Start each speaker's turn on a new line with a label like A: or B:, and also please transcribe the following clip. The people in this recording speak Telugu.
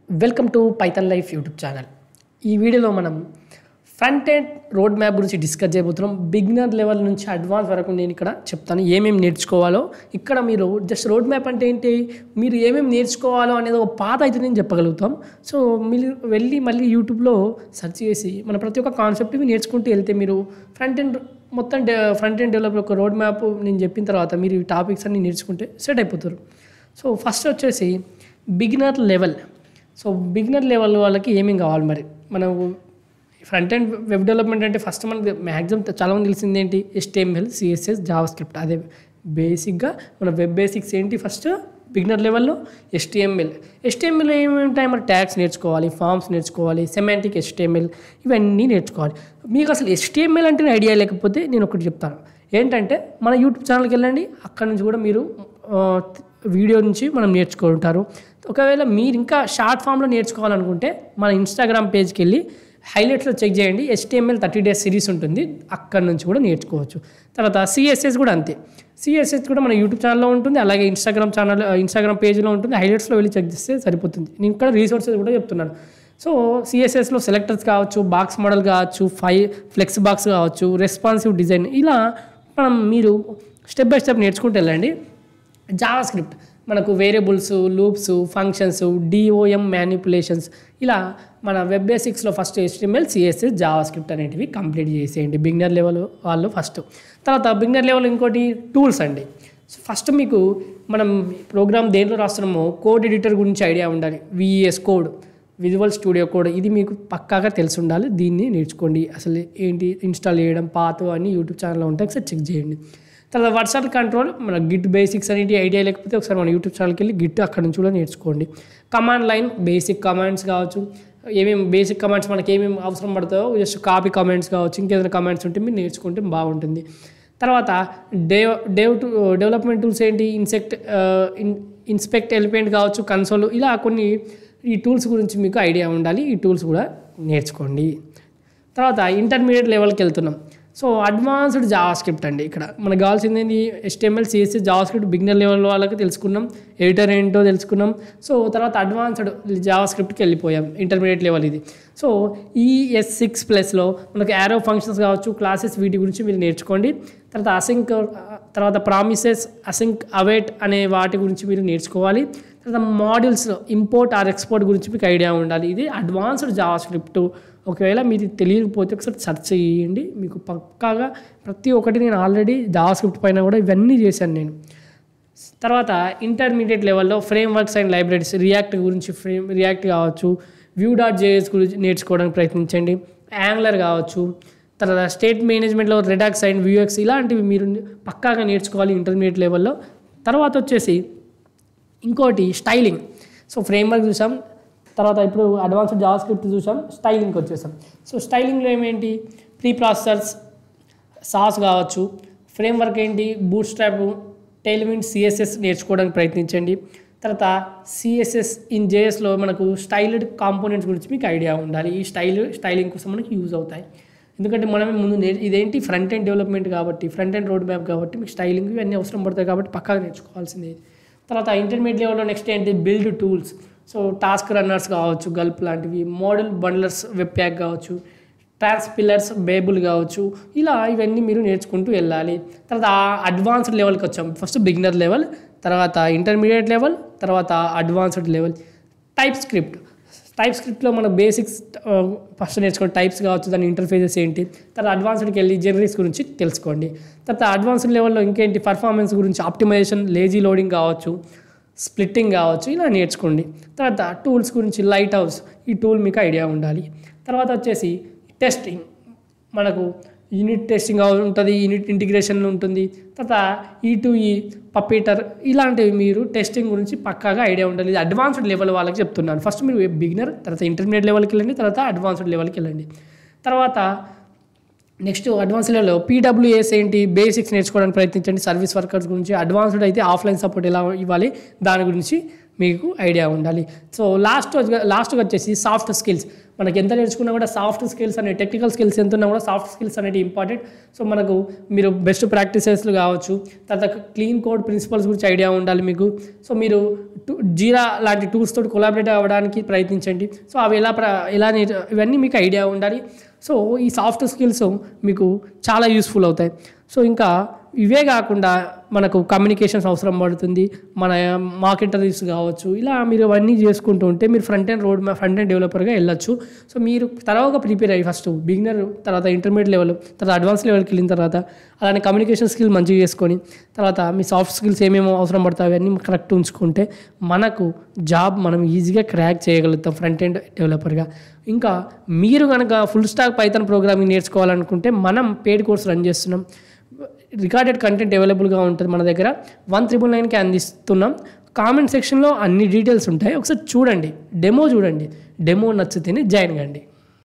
A: Welcome to Python life YouTube channel. ఈ వీడియోలో మనం ఫ్రంట్ ఎండ్ రోడ్ మ్యాప్ గురించి డిస్కస్ చేయబోతున్నాం. బిగినర్ లెవెల్ నుంచి అడ్వాన్స్ వరకు నేను ఇక్కడ చెప్తాను ఏమేమి నేర్చుకోవాలో. ఇక్కడ మీరు జస్ట్ రోడ్ మ్యాప్ అంటే ఏంటి, మీరు ఏమేమి నేర్చుకోవాలో అనేది ఒక పాత అయితే నేను చెప్పగలుగుతాం. సో మీరు వెళ్ళి మళ్ళీ యూట్యూబ్లో సెర్చ్ చేసి మన ప్రతి ఒక్క కాన్సెప్ట్ నేర్చుకుంటూ వెళ్తే మీరు front end front end develop ఒక రోడ్ మ్యాప్ నేను చెప్పిన తర్వాత మీరు ఈ టాపిక్స్ అన్ని నేర్చుకుంటే సెట్ అయిపోతారు. సో ఫస్ట్ వచ్చేసి beginner level. So beginner level వాళ్ళకి ఏమేమి కావాలి, మరి మనం ఫ్రంట్ ఎండ్ వెబ్ డెవలప్మెంట్ అంటే ఫస్ట్ మనకి మ్యాక్సిమం చాలామంది తెలిసింది ఏంటి, HTML, CSS, జావాస్క్రిప్ట్. అదే బేసిక్గా మన వెబ్ బేసిక్స్ ఏంటి ఫస్ట్ బిగినర్ లెవెల్లో HTML ఏమేమిటాయి, మరి ట్యాగ్స్ నేర్చుకోవాలి, ఫామ్స్ నేర్చుకోవాలి, సెమాంటిక్ HTML ఇవన్నీ నేర్చుకోవాలి. మీకు అసలు HTML అంటే ఐడియా లేకపోతే నేను ఒకటి చెప్తాను ఏంటంటే, మన యూట్యూబ్ ఛానల్కి వెళ్ళండి, అక్కడ నుంచి కూడా మీరు వీడియో నుంచి మనం నేర్చుకుంటారు. ఒకవేళ మీరు ఇంకా షార్ట్ ఫామ్లో నేర్చుకోవాలనుకుంటే మన ఇన్స్టాగ్రామ్ పేజ్కి వెళ్ళి హైలైట్స్లో చెక్ చేయండి, HTML 30 days సిరీస్ ఉంటుంది, అక్కడ నుంచి కూడా నేర్చుకోవచ్చు. తర్వాత CSS కూడా అంతే. CSS కూడా మన యూట్యూబ్ ఛానల్లో ఉంటుంది, అలాగే ఇన్స్టాగ్రామ్ పేజ్లో ఉంటుంది. హైలైట్స్లో వెళ్ళి చెక్ చేస్తే సరిపోతుంది. నేను ఇక్కడ రీసోర్సెస్ కూడా చెప్తున్నాను. సో CSSలో సెలెక్టర్స్ కావచ్చు, బాక్స్ మోడల్ కావచ్చు, ఫ్లెక్స్ బాక్స్ కావచ్చు, రెస్పాన్సివ్ డిజైన్, ఇలా మీరు స్టెప్ బై స్టెప్ నేర్చుకుంటూ వెళ్ళండి. జావాస్క్రిప్ట్ మనకు variables, loops, functions, DOM manipulations, ఇలా మన వెబ్ బేసిక్స్లో ఫస్ట్ HTML, CSS, జావాస్క్రిప్ట్ అనేటివి కంప్లీట్ చేసేయండి బిగినర్ లెవెల్ వాళ్ళు ఫస్ట్. తర్వాత బిగినర్ లెవెల్ ఇంకోటి టూల్స్ అండి. సో ఫస్ట్ మీకు మనం ప్రోగ్రామ్ దేంట్లో రాస్తున్నామో కోడ్ ఎడిటర్ గురించి ఐడియా ఉండాలి. VS code, visual studio code, ఇది మీకు పక్కాగా తెలిసి ఉండాలి. దీన్ని నేర్చుకోండి. అసలు ఏంటి ఇన్స్టాల్ చేయడం, పాత్ అన్నీ యూట్యూబ్ ఛానల్లో ఉంటాయి, ఒకసారి చెక్ చేయండి. తర్వాత వర్షన్ కంట్రోల్, మన గిట్ బేసిక్స్ అనేవి ఐడియా లేకపోతే ఒకసారి మన యూట్యూబ్ ఛానల్కి వెళ్ళి గిట్ అక్కడ నుంచి కూడా నేర్చుకోండి. కమాండ్ లైన్, బేసిక్ కమాండ్స్ కావచ్చు, ఏమేమి బేసిక్ కమాండ్స్ మనకి ఏమేమి అవసరం పడతాయో జస్ట్ కాపీ కమాండ్స్ కావచ్చు, ఇంకేదైనా కమాండ్స్ ఉంటే మీరు నేర్చుకుంటే బాగుంటుంది. తర్వాత డెవలప్మెంట్ టూల్స్ ఏంటి, ఇన్స్పెక్ట్ ఎలిమెంట్ కావచ్చు, కన్సోల్, ఇలా కొన్ని ఈ టూల్స్ గురించి మీకు ఐడియా ఉండాలి. ఈ టూల్స్ కూడా నేర్చుకోండి. తర్వాత ఇంటర్మీడియట్ లెవెల్కి వెళ్తున్నాం. సో అడ్వాన్స్డ్ జావాస్క్రిప్ట్ అండి. ఇక్కడ మనకు కావాల్సింది ఏంటి, HTML, CSS, JavaScript beginner level వాళ్ళకి తెలుసుకున్నాం, ఎడిటర్ ఏంటో తెలుసుకున్నాం. సో తర్వాత అడ్వాన్స్డ్ జావాస్క్రిప్ట్కి వెళ్ళిపోయాం, ఇంటర్మీడియట్ లెవెల్ ఇది. సో ఈ S6+లో మనకు యారో ఫంక్షన్స్ కావచ్చు, క్లాసెస్, వీటి గురించి మీరు నేర్చుకోండి. తర్వాత తర్వాత ప్రామిసెస్, అసింక్, అవైట్ అనే వాటి గురించి మీరు నేర్చుకోవాలి. తర్వాత మాడ్యూల్స్లో ఇంపోర్ట్ ఆర్ ఎక్స్పోర్ట్ గురించి మీకు ఐడియా ఉండాలి. ఇది అడ్వాన్స్డ్ జావాస్క్రిప్ట్. ఒకవేళ మీరు తెలియకపోతే ఒకసారి సెర్చ్ చేయండి, మీకు పక్కాగా ప్రతి ఒక్కటి నేను ఆల్రెడీ జావాస్క్రిప్ట్ పైన కూడా ఇవన్నీ చేశాను నేను. తర్వాత ఇంటర్మీడియట్ లెవెల్లో ఫ్రేమ్వర్క్స్ అండ్ లైబ్రరీస్, రియాక్ట్ కావచ్చు, Vue.js గురించి నేర్చుకోవడానికి ప్రయత్నించండి, యాంగులర్ కావచ్చు. తర్వాత స్టేట్ మేనేజ్మెంట్లో రెడాక్స్ అండ్ Vuex, ఇలాంటివి మీరు పక్కాగా నేర్చుకోవాలి ఇంటర్మీడియట్ లెవెల్లో. తర్వాత వచ్చేసి ఇంకోటి స్టైలింగ్. సో ఫ్రేమ్వర్క్ చూసాం, తర్వాత ఇప్పుడు అడ్వాన్స్డ్ జావాస్క్రిప్ట్ చూసాం, స్టైలింగ్కి వచ్చేసాం. సో స్టైలింగ్లో ఏమేంటి, ప్రీ ప్రాసెసర్స్, సాస్ కావచ్చు, ఫ్రేమ్వర్క్ ఏంటి, బూట్ స్ట్రాప్, టైల్విండ్, CSS నేర్చుకోవడానికి ప్రయత్నించండి. తర్వాత CSS ఇన్ JSలో మనకు స్టైల్డ్ కాంపోనెంట్స్ గురించి మీకు ఐడియా ఉండాలి. ఈ స్టైలింగ్ కోసం మనకి యూజ్ అవుతాయి. ఎందుకంటే మనమే ముందు ఇదేంటి ఫ్రంట్ ఎండ్ డెవలప్మెంట్ కాబట్టి, ఫ్రంట్ ఎండ్ రోడ్ మ్యాప్ కాబట్టి మీకు స్టైలింగ్ ఇవన్నీ అవసరం పడతాయి కాబట్టి పక్కాగా నేర్చుకోవాల్సిందే. తర్వాత ఇంటర్మీడియట్ లెవెల్లో నెక్స్ట్ ఏంటి, build tools. So task runners కావచ్చు, గల్ప్ లాంటివి, మోడల్ బండ్లర్స్, వెబ్ ప్యాక్ కావచ్చు, ట్రాన్స్పిల్లర్స్, బేబుల్ కావచ్చు, ఇలా ఇవన్నీ మీరు నేర్చుకుంటూ వెళ్ళాలి. తర్వాత అడ్వాన్స్డ్ లెవెల్కి వచ్చాం. ఫస్ట్ బిగినర్ లెవెల్, తర్వాత ఇంటర్మీడియట్ లెవెల్, తర్వాత అడ్వాన్స్డ్ లెవెల్. టైప్ స్క్రిప్ట్లో మన బేసిక్స్ ఫస్ట్ నేర్చుకోండి, టైప్స్ కావచ్చు, దాని ఇంటర్ఫేసెస్ ఏంటి. తర్వాత అడ్వాన్స్డ్కి వెళ్ళి జనరిక్స్ గురించి తెలుసుకోండి. తర్వాత అడ్వాన్స్డ్ లెవెల్లో ఇంకేంటి, పర్ఫార్మెన్స్ గురించి, ఆప్టిమైజేషన్, లేజీ లోడింగ్ కావచ్చు, స్ప్లిట్టింగ్ కావచ్చు, ఇలా నేర్చుకోండి. తర్వాత టూల్స్ గురించి, లైట్ హౌస్, ఈ టూల్ మీకు ఐడియా ఉండాలి. తర్వాత వచ్చేసి టెస్టింగ్, మనకు యూనిట్ టెస్టింగ్ ఉంటుంది, యూనిట్ ఇంటిగ్రేషన్ ఉంటుంది. తర్వాత E2E, పపీటర్, ఇలాంటివి మీరు టెస్టింగ్ గురించి పక్కాగా ఐడియా ఉండాలి. ఇది అడ్వాన్స్డ్ లెవెల్ వాళ్ళకి చెప్తున్నాను. ఫస్ట్ మీరు బిగినర్, తర్వాత ఇంటర్మీడియట్ లెవెల్కి వెళ్ళండి, తర్వాత అడ్వాన్స్డ్ లెవెల్కి వెళ్ళండి. తర్వాత నెక్స్ట్ అడ్వాన్స్ లెవెల్లో PWAs ఏంటి, బేసిక్స్ నేర్చుకోవడానికి ప్రయత్నించండి. సర్వీస్ వర్కర్స్ గురించి, అడ్వాన్స్డ్ అయితే ఆఫ్లైన్ సపోర్ట్ ఎలా ఇవ్వాలి దాని గురించి మీకు ఐడియా ఉండాలి. సో లాస్ట్గా వచ్చేసి సాఫ్ట్ స్కిల్స్. మనకి ఎంత నేర్చుకున్నా కూడా సాఫ్ట్ స్కిల్స్ అనే టెక్నికల్ స్కిల్స్ ఎంత ఉన్నా కూడా సాఫ్ట్ స్కిల్స్ అనేది ఇంపార్టెంట్. సో మనకు మీరు బెస్ట్ ప్రాక్టీసెస్లు కావచ్చు, తర్వాత క్లీన్ కోడ్ ప్రిన్సిపల్స్ గురించి ఐడియా ఉండాలి మీకు. సో మీరు జీరా లాంటి టూల్స్ తోటి కొలాబరేట్ అవ్వడానికి ప్రయత్నించండి. సో అవి ఇవన్నీ మీకు ఐడియా ఉండాలి. సో ఈ సాఫ్ట్ స్కిల్స్ మీకు చాలా యూస్ఫుల్ అవుతాయి. సో ఇంకా ఇవే కాకుండా మనకు కమ్యూనికేషన్స్ అవసరం పడుతుంది, మన మాక్ ఇంటర్వ్యూస్ కావచ్చు. ఇలా మీరు అవన్నీ చేసుకుంటూ ఉంటే మీరు ఫ్రంట్ ఎండ్ డెవలపర్గా వెళ్ళొచ్చు. సో మీరు తర్వాత ప్రిపేర్ అయ్యి ఫస్ట్ బిగినర్, తర్వాత ఇంటర్మీడియట్ లెవెల్, తర్వాత అడ్వాన్స్ లెవెల్కి వెళ్ళిన తర్వాత అలానే కమ్యూనికేషన్ స్కిల్ మంచిగా చేసుకొని తర్వాత మీ సాఫ్ట్ స్కిల్స్ ఏమేమో అవసరం పడతాయి అవన్నీ కరెక్ట్ ఉంచుకుంటే మనకు జాబ్ మనం ఈజీగా క్రాక్ చేయగలుగుతాం ఫ్రంట్ ఎండ్ డెవలపర్గా. ఇంకా మీరు కనుక ఫుల్ స్టాక్ పైథాన్ ప్రోగ్రామింగ్ నేర్చుకోవాలనుకుంటే మనం పెయిడ్ కోర్స్ రన్ చేస్తున్నాం. రికార్డెడ్ కంటెంట్ అవైలబుల్గా ఉంటుంది మన దగ్గర. 1999కి అందిస్తున్నాం. కామెంట్ సెక్షన్లో అన్ని డీటెయిల్స్ ఉంటాయి, ఒకసారి చూడండి, డెమో చూడండి. డెమో నచ్చితేనే జాయిన్ కండి.